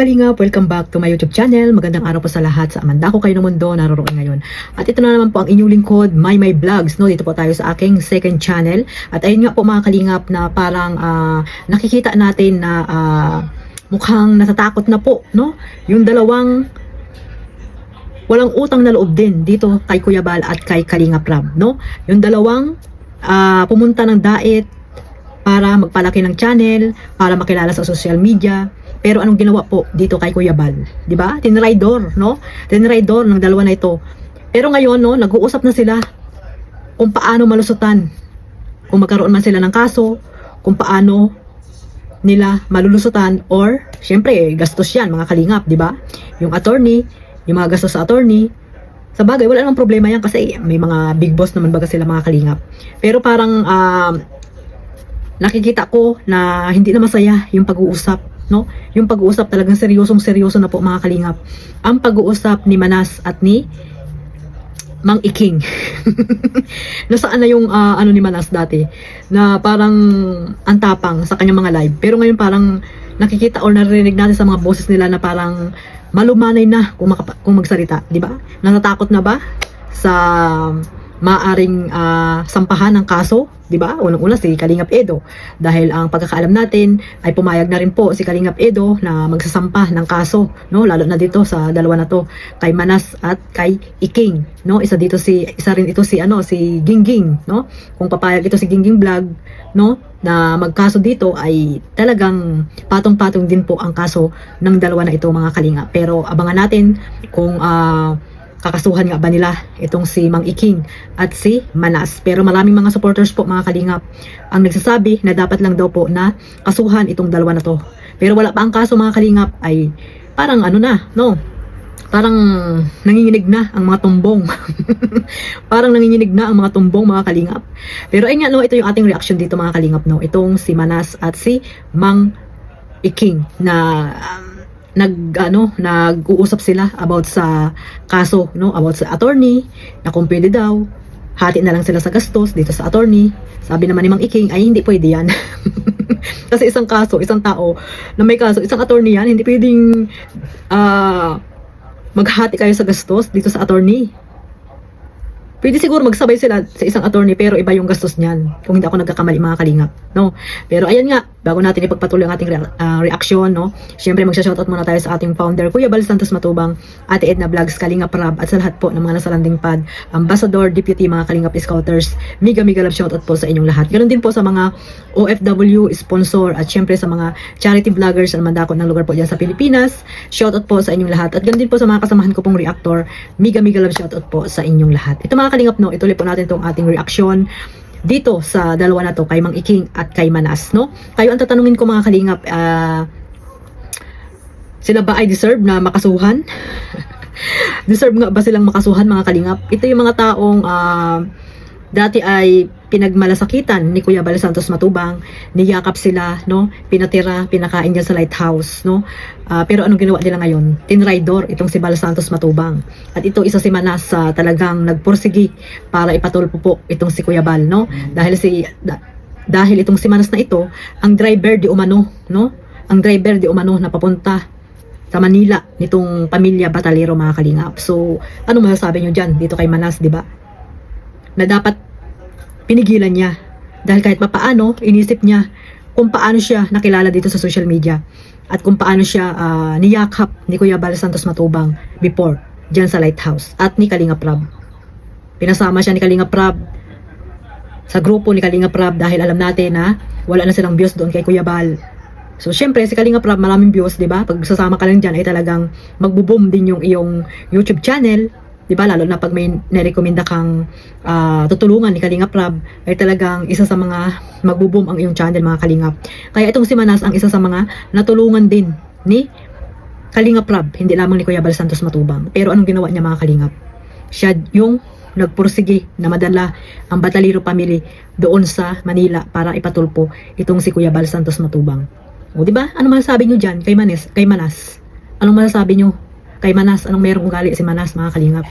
Kalingap, welcome back to my YouTube channel. Magandang araw po sa lahat sa Amanda ko kayo ng mundo naroroon ngayon. At ito na naman po ang inyong lingkod, My Vlogs. No? Dito po tayo sa aking second channel. At ayun nga po mga Kalingap na parang nakikita natin na mukhang natatakot na po. No? Yung dalawang walang utang na loob din dito kay Kuya Bal at kay Kalingap Rab. No? Yung dalawang pumunta ng diet para magpalaki ng channel, para makilala sa social media. Pero anong ginawa po dito kay Kuya Bal? 'Di ba? Tinraidor, no? Tinraidor ng dalawa na ito. Pero ngayon, no, nag-uusap na sila kung paano malusutan. Kung magkaroon man sila ng kaso, kung paano nila malulusutan or syempre, gastos 'yan, mga Kalingap, 'di ba? Yung attorney, yung mga gastos sa attorney. Sa bagay, wala namang problema 'yan kasi may mga big boss naman baga sila, mga Kalingap. Pero parang nakikita ko na hindi na masaya yung pag-uusap, no? Yung pag-uusap talagang seryoso na po, mga Kalingap. Ang pag-uusap ni Manas at ni Mang Iking. Nasaan na yung ano ni Manas dati na parang antapang sa kanyang mga live. Pero ngayon parang nakikita or narinig natin sa mga boses nila na parang malumanay na kung magsalita, di ba? Natatakot na ba sa maaring sampahan ng kaso, di ba? Unang-una si Kalingap Edo, dahil ang pagkakaalam natin ay pumayag na rin po si Kalingap Edo na magsasampa ng kaso, no? Lalo na dito sa dalawa na to, kay Manas at kay Iking, no? Isa rin ito si Gingging, no? Kung papayag ito si Gingging Vlog, no, na magkaso dito, ay talagang patong-patong din po ang kaso ng dalawa na ito, mga Kalingap. Pero abangan natin kung kakasuhan nga ba nila itong si Mang Iking at si Manas. Pero maraming mga supporters po, mga Kalingap, ang nagsasabi na dapat lang daw po na kasuhan itong dalawa na to. Pero wala pa ang kaso, mga Kalingap, ay parang ano na, no? Parang nanginginig na ang mga tumbong. Parang nanginginig na ang mga tumbong, mga Kalingap. Pero ayun nga, no, ito yung ating reaction dito, mga Kalingap, no? Itong si Manas at si Mang Iking na nag-uusap sila about sa kaso, no, about sa attorney, na kung pwede daw hati na lang sila sa gastos dito sa attorney. Sabi naman ni Mang Iking ay hindi pwede yan. Kasi isang kaso, isang tao na may kaso, isang attorney yan, hindi pwedeng maghati kayo sa gastos dito sa attorney. Pwede siguro magsabay sila sa isang attorney, pero iba yung gastos niyan. Kung hindi ako nagkakamali, mga Kalingap, no? Pero ayan nga, bago natin ipagpatuloy ang ating reaction, no? Syempre magsa-shoutout muna tayo sa ating founder, Kuya Bal Santos Matubang, Ate Edna Vlogs, Kalingap Rab, at sa lahat po ng mga nasa landing pad, Ambassador, Deputy, mga Kalingap Scouters, mega love shoutout po sa inyong lahat. Ganon din po sa mga OFW, sponsor, at syempre sa mga charity vloggers na mandakot ng lugar po dyan sa Pilipinas. Shoutout po sa inyong lahat. At ganon din po sa mga kasamahan ko pong reactor, mega love shoutout po sa inyong lahat. Ito, mga Kalingap, no, ituloy po natin itong ating reaction dito sa dalawa na to, kay Mang Iking at kay Manas, no? Kayo ang tatanungin ko, mga Kalingap, sila ba ay deserve na makasuhan? Deserve nga ba silang makasuhan, mga Kalingap? Ito yung mga taong dati ay pinagmalasakitan ni Kuya Bal Santos Matubang, niyakap sila, no? Pinatira, pinakain dyan sa lighthouse, no? Pero anong ginawa nila ngayon? Tinraidor itong si Bal Santos Matubang. At ito, isa si Manas talagang nagpursigi para ipatulpo po itong si Kuya Bal, no? Dahil itong si Manas na ito, ang driver di umano, no? Ang driver di umano na papunta sa Manila nitong pamilya Batalero, mga Kalingap. So, ano masasabi nyo dyan dito kay Manas, di ba? Na dapat pinigilan niya, dahil kahit papaano inisip niya kung paano siya nakilala dito sa social media at kung paano siya niyakap ni Kuya Bal Santos Matubang before dyan sa lighthouse at ni Kalingap Rab. Pinasama siya ni Kalingap Rab sa grupo ni Kalingap Rab dahil alam natin na wala na silang views doon kay Kuya Bal. So syempre si Kalingap Rab maraming views, di ba? Pag sasama ka lang dyan ay talagang magbo-boom din yung iyong YouTube channel. Diba, lalo na pag may nirekomenda kang tutulungan ni Kalingap Rab, ay talagang isa sa mga magbo-boom ang iyong channel, mga Kalingap. Kaya itong si Manas ang isa sa mga natulungan din ni Kalingap Rab, hindi lamang ni Kuya Bal Santos Matubang. Pero anong ginawa niya, mga Kalingap? Siya yung nagpursige na madala ang Batalero family doon sa Manila para ipatulpo itong si Kuya Bal Santos Matubang. O diba, ano masasabi nyo dyan kay Manas? Anong masasabi nyo kay Manas? Anong merong ugali si Manas, mga Kalingap?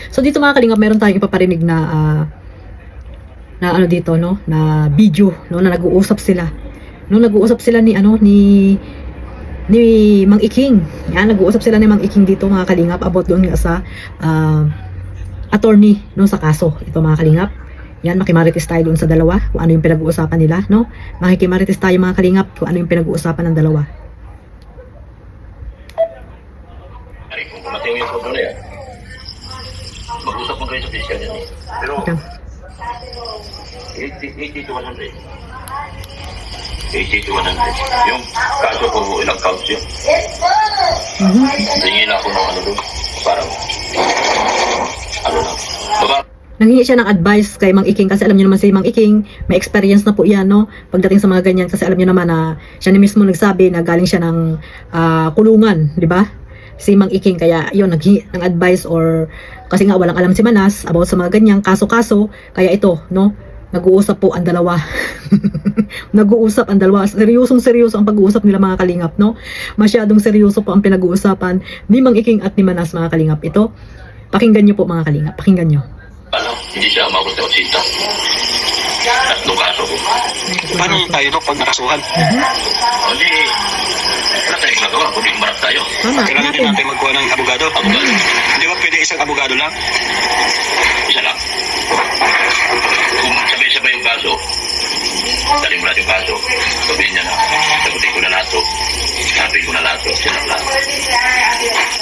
So dito, mga Kalingap, meron tayong ipaparinig na ano dito, no, na video, no, na nag-uusap sila. No, nag-uusap sila ni ni Mang Iking. Yan, nag-uusap sila ni Mang Iking dito mga kalingap about doon nga sa attorney no sa kaso. Ito mga kalingap. Yan, makimarites tayo doon sa dalawa kung ano yung pinag-uusapan nila, no? Makikimarites tayo mga kalingap kung ano yung pinag-uusapan ng dalawa. Ay, kung kumating yung photo na yan, mag-usap mo kayo sa fiscal yan eh. Pero, Ito. 80 to 100. 80 to 100. Yung kaso ko, ilang counts yun. Tingin ako ng ano doon. Parang, ano lang. Baka, Nanghingi siya ng advice kay Mang Iking kasi alam niyo naman si Mang Iking, may experience na po yan, no? Pagdating sa mga ganyan kasi alam niyo naman na siya ni mismo nagsabi na galing siya ng kulungan, di ba? Si Mang Iking, kaya yun, naghingi ng advice or kasi nga walang alam si Manas about sa mga ganyang kaso-kaso, kaya ito, no? Nag-uusap po ang dalawa. Nag-uusap ang dalawa. Seryosong-seryoso ang pag-uusap nila mga kalingap, no? Masyadong seryoso po ang pinag-uusapan ni Mang Iking at ni Manas mga kalingap. Ito, pakinggan niyo po mga kalingap, pakinggan niyo. ano, hindi siya umabot ng 80. Tatlong kaso ko. Paano tayo Dok pag nakasuhan? Hindi, wala tayong magawa, kundi umarap tayo. Tama, Kailangan din natin. natin magkuha ng abogado. Abogado. Hindi ba pwede isang abogado lang? Isa lang. Kung sabay-sabay yung kaso, daling mo natin yung kaso, sabihin niya na, sagutin ko na lahat to, sabihin ko na lahat to, siya lang lahat.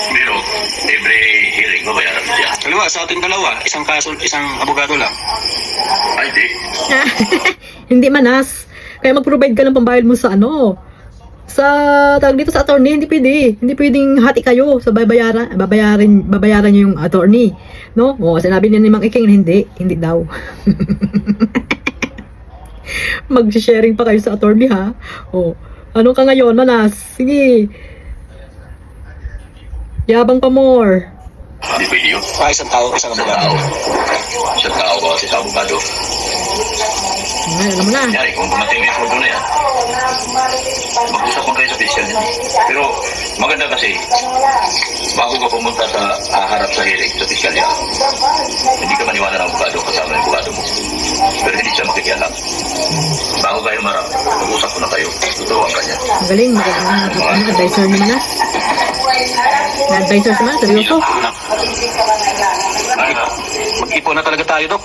Pero, every hearing, mabayaran mo siya. Kaliwa, sa ating dalawa, isang kaso, isang abogado lang. Ay, di. Hindi Manas. Kaya mag-provide ka ng pambayad mo sa ano, sa tawag dito sa attorney, hindi pwede. Hindi pwedeng hati kayo sa babayaran niyo yung attorney, no? O sinabi niya ni Mang Iking na hindi daw. Mag-sharing pa kayo sa attorney ha. O, ano ka ngayon, Manas? Sige. Yabang pa more. Hindi pwede yun. Isang tao, isang Isang abogado. tao. Isang tao ba, isang abogado. Ay, alam mo na. Yari, kung dumating yung photo na yan, mag-usap mo kayo sa fiscal yan. Pero maganda kasi, bago ka pumunta sa harap sa hearing, sa fiscal yan, hindi ka maniwala ng abogado, kasama ng abogado mo. Pero hindi siya makikialam. Bago kayo marap, mag-usap mo na kayo, tuturuan ka niya. Magaling ang advisor ni Manas. Na-advisor si Manas, seryoso. Mag-ipon na talaga tayo, Dok.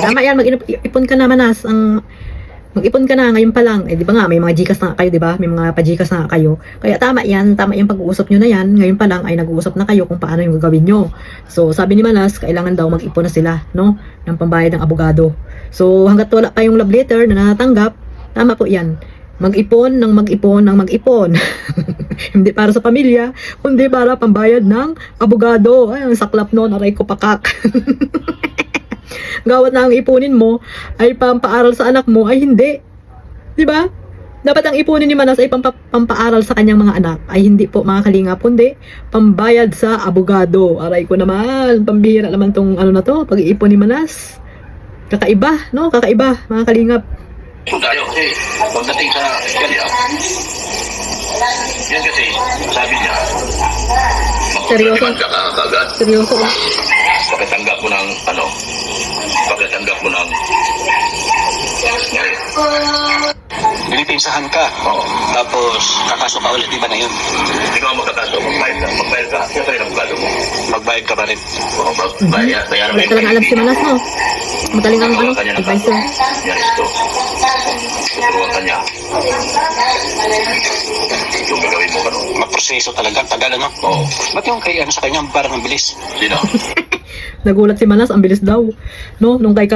Tama yan, mag-ipon ka na Manas. Mag-ipon ka na ngayon pa lang. Eh, di ba nga, may mga Gcash na nga kayo, di ba? May mga pa-Gcash na nga kayo. Kaya tama yung pag-uusap nyo na yan. Ngayon pa lang ay nag-uusap na kayo kung paano yung gagawin nyo. So, sabi ni Manas, kailangan daw mag-ipon na sila, no? Ng pambayad ng abogado. So, hanggat wala kayong love letter na natanggap, tama po yan. Mag-ipon ng mag-ipon ng mag-ipon. Hindi para sa pamilya, kundi para pambayad ng abogado. Ay, ang saklap nun, aray ko pakak. Gawat na ang ipunin mo ay pampaaral sa anak mo ay hindi. 'Di ba? Dapat ang ipunin ni Manas ay pampaaral sa kanyang mga anak ay hindi po mga kalingap kundi pambayad sa abogado. Aray ko naman, pambihira naman tong ano na to, pag-iipon ni Manas. Kakaiba, no? Kakaiba mga kalingap. Kung tayo kasi, pagdating sa fiscal yan, yan kasi, sabi niya, Seryoso? magpapalimand ka kaagad. Seryoso. Pagkatanggap mo ng, pagkatanggap mo ng, Pinipinsahan ka. oo, Tapos, kakaso ka ulit, di ba na yun? ikaw ang magkakaso, magbayad ka, kaya tayo ng abogado mo. Magbayad ka pa rin. Oo, bayaran mo Wala talaga alam si Manas, no? Magaling ang Tuturuan ka niya ng kaso. advisor. Yan ito. Tuturuan ka niya. Yung gagawin mo ano. Magproseso talaga, tagal ano? Oo. Ba't yung kay ano sa kanya, parang ang bilis? Sino? Nagulat si Manas, ang bilis daw. No, nung kay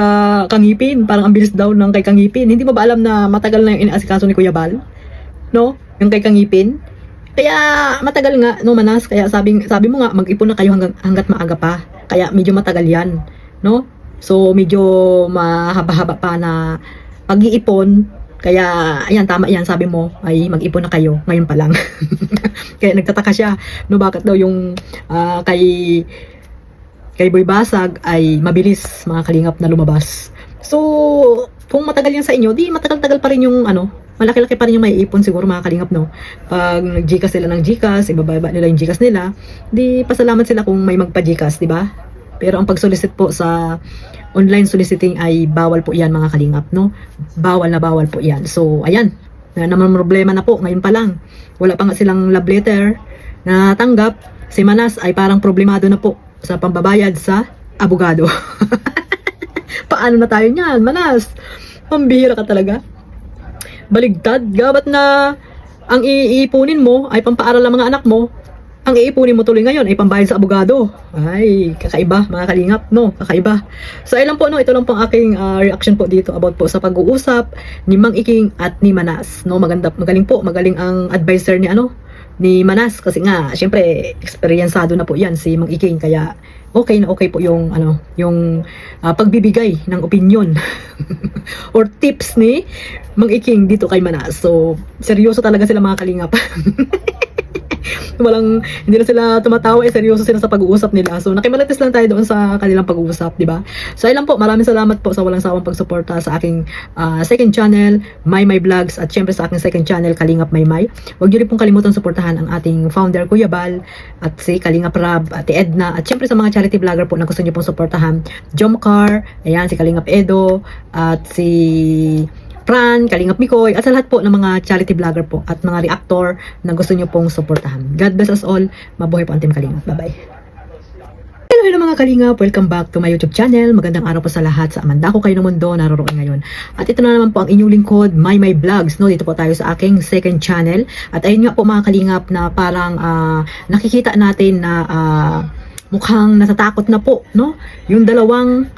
Kangipin, parang ang bilis daw ng kay Kangipin. Hindi mo ba alam na matagal na yung inaasikaso ni Kuya Bal? No? Yung kay Kangipin. Kaya matagal nga no Manas, kaya sabi mo nga mag-ipon na kayo hanggat maaga pa. Kaya medyo matagal 'yan, no? So medyo mahaba-haba pa na pag-iipon. Kaya ayan tama 'yan, sabi mo ay mag-ipon na kayo ngayon pa lang. Kaya nagtataka siya, no bakit daw yung kay Boy Basag ay mabilis mga kalingap na lumabas. So, kung matagal yan sa inyo, di matagal-tagal pa rin yung malaki-laki pa rin yung maiipon siguro mga kalingap, no? Pag nag-Gcash sila ng Gcash, ibababa nila yung Gcash nila, di pasalamat sila kung may magpa-Gcash, di ba? Pero ang pag-solicit po sa online soliciting ay bawal po yan mga kalingap, no? Bawal na bawal po yan. So, ayan. naman problema na po, ngayon pa lang. Wala pa nga silang love letter na tanggap. Si Manas ay parang problemado na po sa pambabayad sa abogado. Paano na tayo niyan, Manas? Pambihira ka talaga. Baligtad, gabat na ang iipunin mo ay pampaaral ng mga anak mo, ang iipunin mo tuloy ngayon ay pambayad sa abogado. Ay, kakaiba mga kalingap, no? Kakaiba. So, ayun lang po, no? Ito lang po ang aking reaction po dito about po sa pag-uusap ni Mang Iking at ni Manas, no? Magaling po, magaling ang advisor ni Manas kasi nga, syempre, eksperyensado na po yan si Mang Iking, kaya okay na okay po yung pagbibigay ng opinion or tips ni Mang Iking dito kay Manas. So, seryoso talaga sila mga kalingap. Hindi na sila tumatawa, seryoso sila sa pag-uusap nila. So, nakimalatis lang tayo doon sa kanilang pag-uusap, di ba? So, ayun lang po, maraming salamat po sa walang sawang pagsuporta sa aking second channel, Maymay Vlogs, at syempre sa aking second channel, Kalingap Maymay. Huwag niyo rin pong kalimutan suportahan ang ating founder, Kuya Bal, at si Kalingap Rab, Ate Edna, at syempre sa mga charity vlogger po na gusto niyo pong suportahan, Jomcar, ayan, si Kalingap Edo, at si Fran, Kalingap Mikoy, at sa lahat po ng mga charity vlogger po at mga reactor na gusto nyo pong suportahan. God bless us all. Mabuhay po ang Team Kalingap. Bye-bye. Hello mga Kalingap. Welcome back to my YouTube channel. Magandang araw po sa lahat sa Amanda ko kayo ng mundo naroroon ngayon. At ito na naman po ang inyong lingkod, Maymay Vlogs. No? Dito po tayo sa aking second channel. At ayun nga po mga Kalingap na parang nakikita natin na mukhang natatakot na po. No? Yung dalawang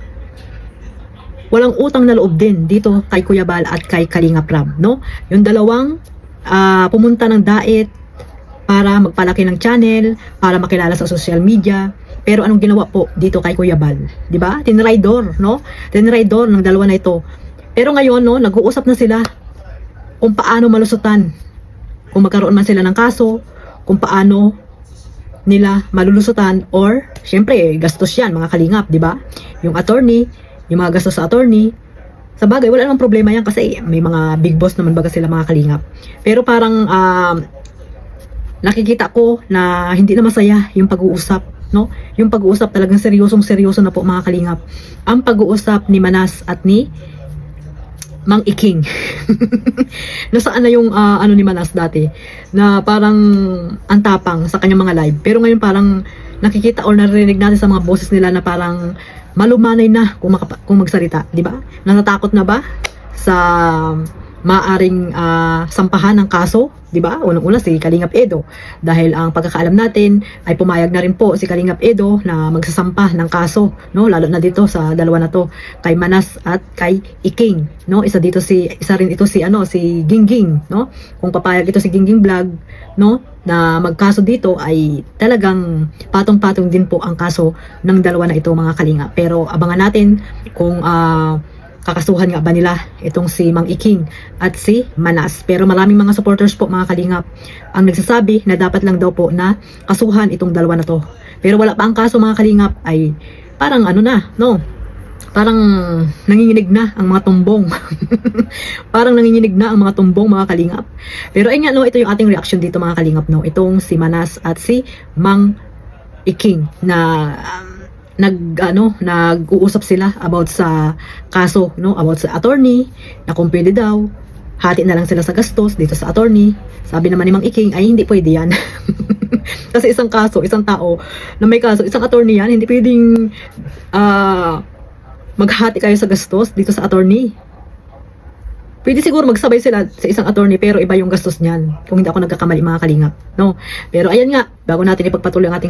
walang utang na loob din dito kay Kuya Bal at kay Kalingap Rab, no? Yung dalawang pumunta ng diet para magpalaki ng channel, para makilala sa social media. Pero anong ginawa po dito kay Kuya Bal? 'Di ba? Tinraidor, no? Tinraidor ng dalawa na ito. Pero ngayon, no, nag-uusap na sila kung paano malusutan. Kung magkaroon man sila ng kaso, kung paano nila malulusutan, or syempre, gastos 'yan, mga Kalingap, 'di ba? Yung attorney, yung mga gastos sa attorney, sa bagay, wala namang problema yan kasi may mga big boss naman baga sila mga Kalingap. Pero parang nakikita ko na hindi na masaya yung pag-uusap, no? Yung pag-uusap talagang seryosong-seryoso na po mga Kalingap. Ang pag-uusap ni Manas at ni Mang Iking. Nasaan na yung ni Manas dati na parang antapang sa kanyang mga live. Pero ngayon parang nakikita or narinig natin sa mga boses nila na parang malumanay na kung magsalita, di ba? Natatakot na ba sa maaring sampahan ng kaso, di ba? Unang-una si Kalingap Edo, dahil ang pagkakaalam natin ay pumayag na rin po si Kalingap Edo na magsasampa ng kaso, no? Lalo na dito sa dalawa na to, kay Manas at kay Iking, no? Isa rin ito si Gingging, no? Kung papayag ito si Gingging Vlog, no, na magkaso dito, ay talagang patong-patong din po ang kaso ng dalawa na ito mga Kalingap. Pero abangan natin kung kakasuhan nga ba nila itong si Mang Iking at si Manas. Pero maraming mga supporters po mga Kalingap ang nagsasabi na dapat lang daw po na kasuhan itong dalawa na to. Pero wala pa ang kaso mga Kalingap, ay parang parang nanginginig na ang mga tumbong. Parang nanginginig na ang mga tumbong mga Kalingap. Pero ayun nga, no, ito yung ating reaction dito mga Kalingap, no. Itong si Manas at si Mang Iking na nag-uusap sila about sa kaso, no, about sa attorney, na kung pwede daw hati na lang sila sa gastos dito sa attorney. Sabi naman ni Mang Iking ay hindi pwede yan. Kasi isang tao na may kaso, isang attorney yan, hindi pwedeng maghati kayo sa gastos dito sa attorney. Pwede siguro magsabay sila sa isang attorney, pero iba yung gastos niyan, kung hindi ako nagkakamali mga Kalingap, no? Pero ayan nga, bago natin ipagpatuloy ang ating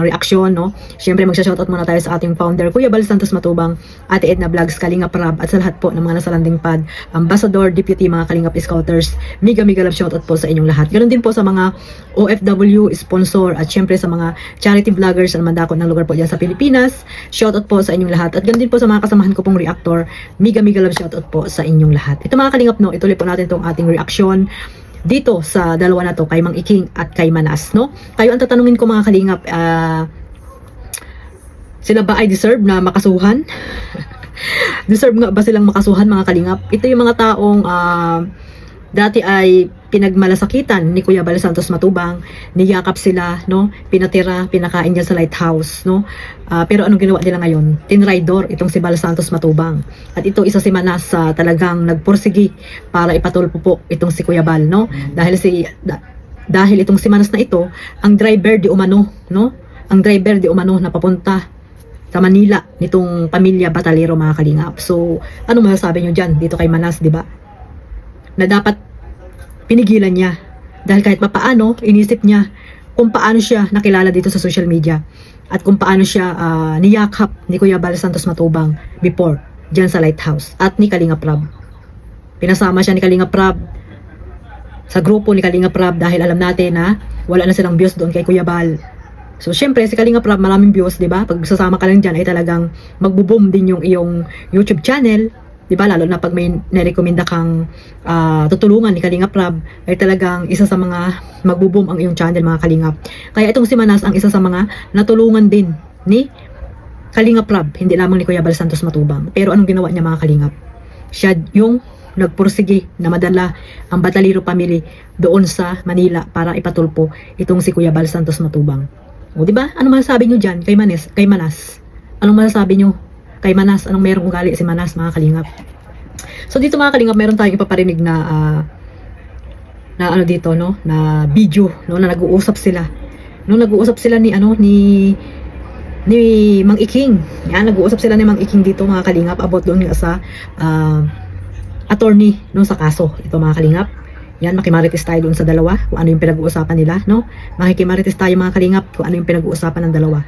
reaction, no? Syempre magsha-shoutout muna tayo sa ating founder, Kuya Bal Santos Matubang, Ate Edna Vlogs, Kalingap Rab, at sa lahat po ng mga nasa landing pad, Ambassador, Deputy, mga Kalingap Scouters, mega love shoutout po sa inyong lahat. Ganon din po sa mga OFW, sponsor, at syempre sa mga charity vloggers na mandako ng lugar po dyan sa Pilipinas. Shoutout po sa inyong lahat. At ganon din po sa mga kasamahan ko pong reactor, mega love shoutout po sa inyong lahat. Ito mga Kalingap, no, ituloy po natin itong ating reaction dito sa dalawa na to, kay Mang Iking at kay Manas, no? Kayo ang tatanungin ko mga Kalingap, sila ba ay deserve na makasuhan? Deserve nga ba silang makasuhan mga Kalingap? Ito yung mga taong dati ay pinagmalasakitan ni Kuya Bal Santos Matubang, niyakap sila, no? Pinatira, pinakain diyan sa lighthouse, no? Pero anong ginawa nila ngayon? Tinraidor itong si Bal Santos Matubang. At ito isa si Manas talagang nagpursigi para ipatulpo po itong si Kuya Bal, no? Dahil itong si Manas na ito, ang driver di umano, no? Ang driver di umano na papunta sa Manila nitong pamilya Batalero, mga kalingap. So, ano masasabi nyo dyan dito kay Manas, di ba? Na dapat pinigilan niya. Dahil kahit papaano, inisip niya kung paano siya nakilala dito sa social media. At kung paano siya niyakap ni Kuya Bal Santos Matubang before, dyan sa lighthouse. At ni Kalingap Rab. Pinasama siya ni Kalingap Rab sa grupo ni Kalingap Rab dahil alam natin na wala na silang views doon kay Kuya Bal. So, syempre, si Kalingap Rab, maraming views, di ba? Pag sasama ka lang dyan, ay talagang magbo-boom din yung iyong YouTube channel. Di ba? Lalo na pag may nirekomenda kang tutulungan ni Kalingap Rab, ay talagang isa sa mga magbo-boom ang iyong channel, mga Kalingap. Kaya itong si Manas ang isa sa mga natulungan din ni Kalingap Rab, hindi lamang ni Kuya Bal Santos Matubang. Pero anong ginawa niya, mga Kalingap? Siya yung nagpursige na madala ang Batalero family doon sa Manila para ipatulpo itong si Kuya Bal Santos Matubang. O, di ba? Ano masasabi nyo dyan kay Manas? Anong masasabi nyo kay Manas? Anong merong ugali si Manas, mga Kalingap? So, dito, mga Kalingap, meron tayong ipaparinig na ano dito, no? Na video, no? Na nag-uusap sila. No, nag-uusap sila ni Mang Iking. Yan, nag-uusap sila ni Mang Iking dito, mga Kalingap, about doon nga sa attorney, no, sa kaso. Ito, mga Kalingap. Yan, makimarites tayo doon sa dalawa kung ano yung pinag-uusapan nila, no? Makikimarites tayo, mga Kalingap, kung ano yung pinag-uusapan ng dalawa.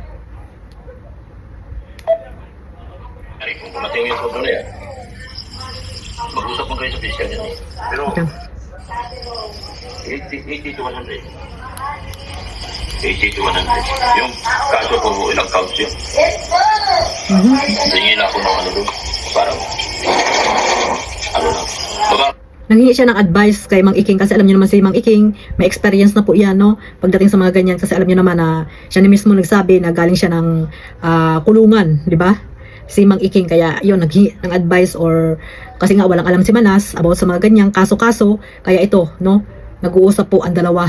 Ay, kung kumating yung photo na yan, mag-usap mo kayo sa fiscal yan. Pero, Ito. 80 to 100. 80 to 100. Yung kaso ko, ilang counts yun. Tingin ako ng ano doon. Parang, ano lang. Baka, Nanghingi siya ng advice kay Mang Iking kasi alam niyo naman si Mang Iking, may experience na po yan, no? Pagdating sa mga ganyan kasi alam niyo naman na siya na mismo nagsabi na galing siya ng kulungan, di ba? Si Mang Iking, kaya yun, naghingi ng advice or kasi nga walang alam si Manas about sa mga ganyang kaso-kaso, kaya ito, no? Nag-uusap po ang dalawa.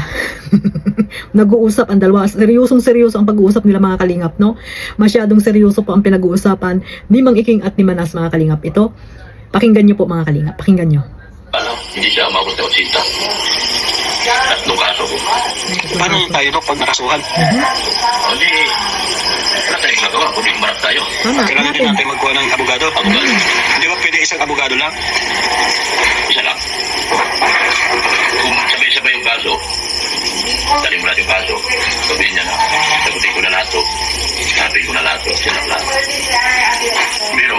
Nag-uusap ang dalawa. Seryosong-seryoso ang pag-uusap nila, mga Kalingap, no? Masyadong seryoso po ang pinag-uusapan ni Mang Iking at ni Manas, mga Kalingap. Ito, pakinggan niyo po, mga Kalingap. Pakinggan niyo. ano, hindi siya umabot ng 80. Tatlong kaso ko. Paano tayo Dok pag nakasuhan? Hindi, wala tayong magawa, kundi marap tayo. Tama, Kailangan din natin. natin magkuha ng abogado. Abogado. Hindi ba pwede isang abogado lang? Isa lang. Kung sabay-sabay yung kaso, dali mo natin yung kaso, sabihin niya na, sagutin ko na lahat to, sabihin ko na lahat to, sinap lahat. Pero,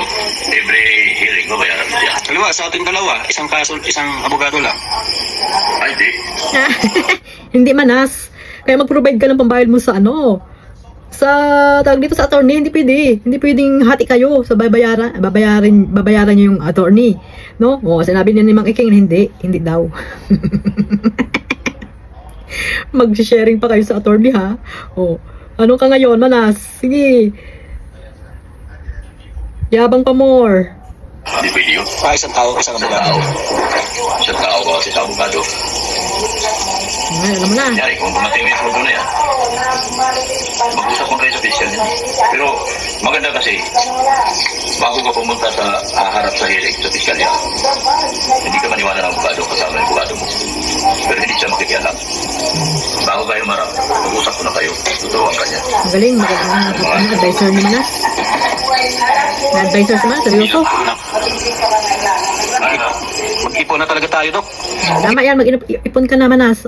every hearing, babayaran mo siya. Kaliwa, sa ating dalawa, isang kaso, isang abogado lang. Ay, di. Hindi, Manas. Kaya mag-provide ka ng pambayad mo sa ano, sa tawag dito sa attorney, hindi pwede. Hindi pwedeng hati kayo sa babayaran niyo yung attorney, no? O sinabi niya ni Mang Iking, hindi daw. Mag-sharing pa kayo sa attorney, ha? O, ano ka ngayon, Manas? Sige. Yabang pa more. Hindi pwede yun. Isang tao, isang Isang abogado. tao. Isang tao ba kasi sa abogado. Ay, alam mo na. Kunyari, kung dumating yung photo na yan, mag-usap mo kayo sa fiscal yan. Pero maganda kasi, bago ka pumunta sa harap sa hearing sa fiscal yan, hindi ka maniwala ng abogado kasama yung abogado mo. Pero hindi siya makikialam. Bago kayo marap, mag-usap ko na kayo, tuturuan ka niya. Magaling ang advisor ni Manas. Na-advisor si Manas, seryoso. Ano? Mag-ipon na talaga tayo, Dok. Tama yan, mag-ipon ka na, Manas.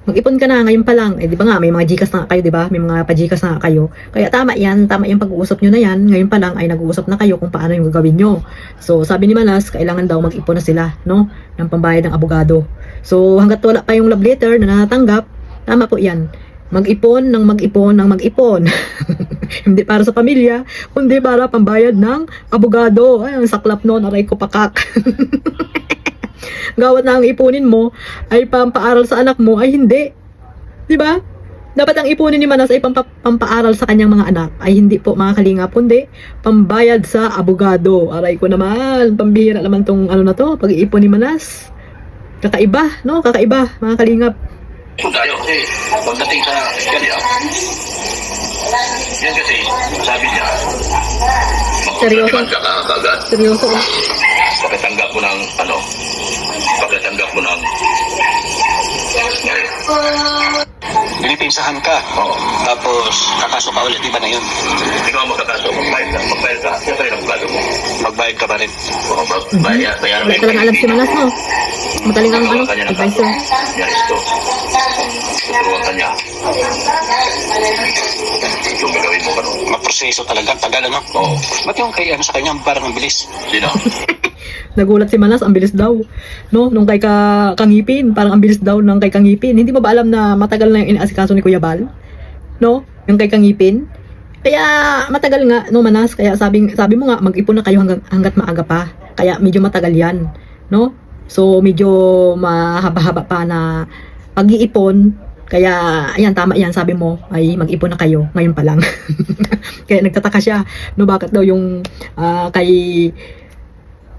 Mag-ipon ka na ngayon pa lang. Eh, di ba nga, may mga Gcash na kayo, di ba? May mga pa-Gcash na kayo. Kaya tama yan, tama yung pag-uusap nyo na yan. Ngayon pa lang ay nag-uusap na kayo kung paano yung gagawin nyo. So, sabi ni Manas, kailangan daw mag-ipon na sila, no? Ng pambayad ng abogado. So, hanggat wala pa yung love letter na natatanggap, tama po yan. Mag-ipon ng mag-ipon ng mag-ipon. Hindi para sa pamilya, kundi para pambayad ng abogado. Ay, ang saklap no, naray ko pakak. Gawat na ang ipunin mo ay pampaaral sa anak mo, ay hindi. Di ba? Dapat ang ipunin ni Manas ay pampaaral sa kanyang mga anak. Ay hindi po, mga Kalingap, kundi pambayad sa abogado. Aray ko naman, pambihira naman tong ano na to, pag-iipon ni Manas. Kakaiba, no? Kakaiba, mga kalingap. Ito tayo kasi pagdating sa piskalya, yan kasi sabi niya, Seryoso? magpapalimand ka kaagad. Seryoso. Pagkatanggap mo ng pagkatanggap mo ng Pinipinsahan ka. Oo. Tapos, kakaso ka ulit. Iba na yun. Ikaw ang magkakaso, magbayad ka, yan tayo ang gado mo. Magbayad ka pa rin. Oo, bayaran Wala talagang alam si Manas, no? Mataling ang ano, Kanya ng advisor. Yan, ito. Tuturuan ka niya. Yung gagawin mo, ano? Magproseso talaga. Tagal, ano? Oo. Ba't yung kay ano sa kanya, parang ang bilis? Sino? Nagulat si Manas, ang bilis daw. No, nung kay Kangipin, parang ang bilis daw ng kay Kangipin. Hindi mo ba alam na matagal na yung inaasikaso ni Kuya Bal? No, yung kay Kangipin. Kaya matagal nga, no Manas, kaya sabi mo nga mag-ipon na kayo hanggat maaga pa. Kaya medyo matagal 'yan, no? So medyo mahaba-haba pa na pag-iipon. Kaya ayan, tama 'yan, sabi mo ay mag-ipon na kayo ngayon pa lang. Kaya nagtataka siya, no, bakit daw yung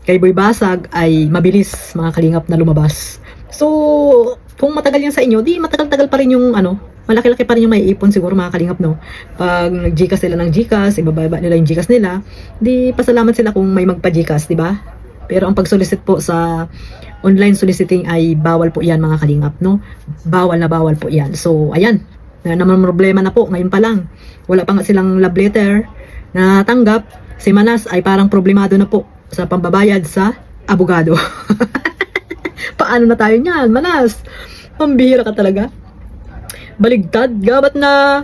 kay Boy Basag ay mabilis, mga kalingap, na lumabas. So, kung matagal yan sa inyo, di matagal-tagal pa rin yung ano, malaki-laki pa rin yung maiipon siguro, mga kalingap, no? Pag nag-Gcash sila ng Gcash, ibababa nila yung Gcash nila, di pasalamat sila kung may magpa-Gcash, di ba? Pero ang pag-solicit po sa online soliciting ay bawal po yan, mga kalingap, no? Bawal na bawal po yan. So, ayan, na naman problema na po, ngayon pa lang. Wala pa nga silang love letter na tanggap. Si Manas ay parang problemado na po sa pambabayad sa abogado. Paano na tayo niyan, Manas? Pambihira ka talaga. Baligtad, gabat na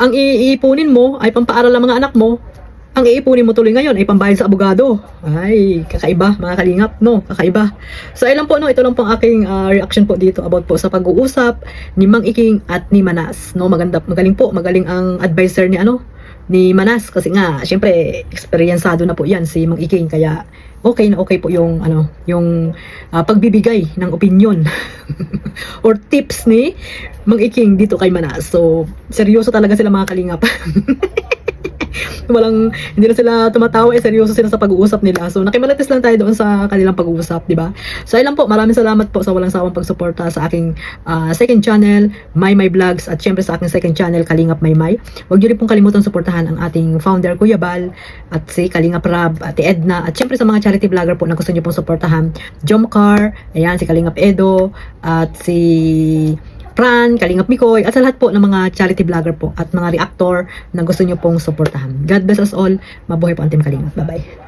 ang iipunin mo ay pampaaral ng mga anak mo, ang iipunin mo tuloy ngayon ay pambayad sa abogado. Ay, kakaiba, mga kalingap, no? Kakaiba. So, ilan po, no? Ito lang po ang aking reaction po dito about po sa pag-uusap ni Mang Iking at ni Manas, no? Magaling po, magaling ang advisor ni ni Manas, kasi nga syempre eksperyensado na po 'yan si Mang Iking, kaya okay na okay po yung pagbibigay ng opinion or tips ni Mang Iking dito kay Manas. So seryoso talaga sila, mga kalingap. Hindi na sila tumatawa, seryoso sila sa pag-uusap nila. So nakimalatis lang tayo doon sa kanilang pag-uusap, di ba? So ayun lang po, maraming salamat po sa walang sawang pagsuporta sa aking second channel, Maymay Vlogs, at syempre sa aking second channel, Kalingap Maymay. Huwag niyo rin pong kalimutan suportahan ang ating founder, Kuya Bal, at si Kalingap Rab, Ate Edna, at syempre sa mga charity vlogger po na gusto niyo pong suportahan, Jomcar, ayan, si Kalingap Edo, at si Fran, Kalingap Mikoy, at sa lahat po ng mga charity vlogger po at mga reactor na gusto nyo pong suportahan. God bless us all. Mabuhay po ang Team Kalingap. Bye-bye.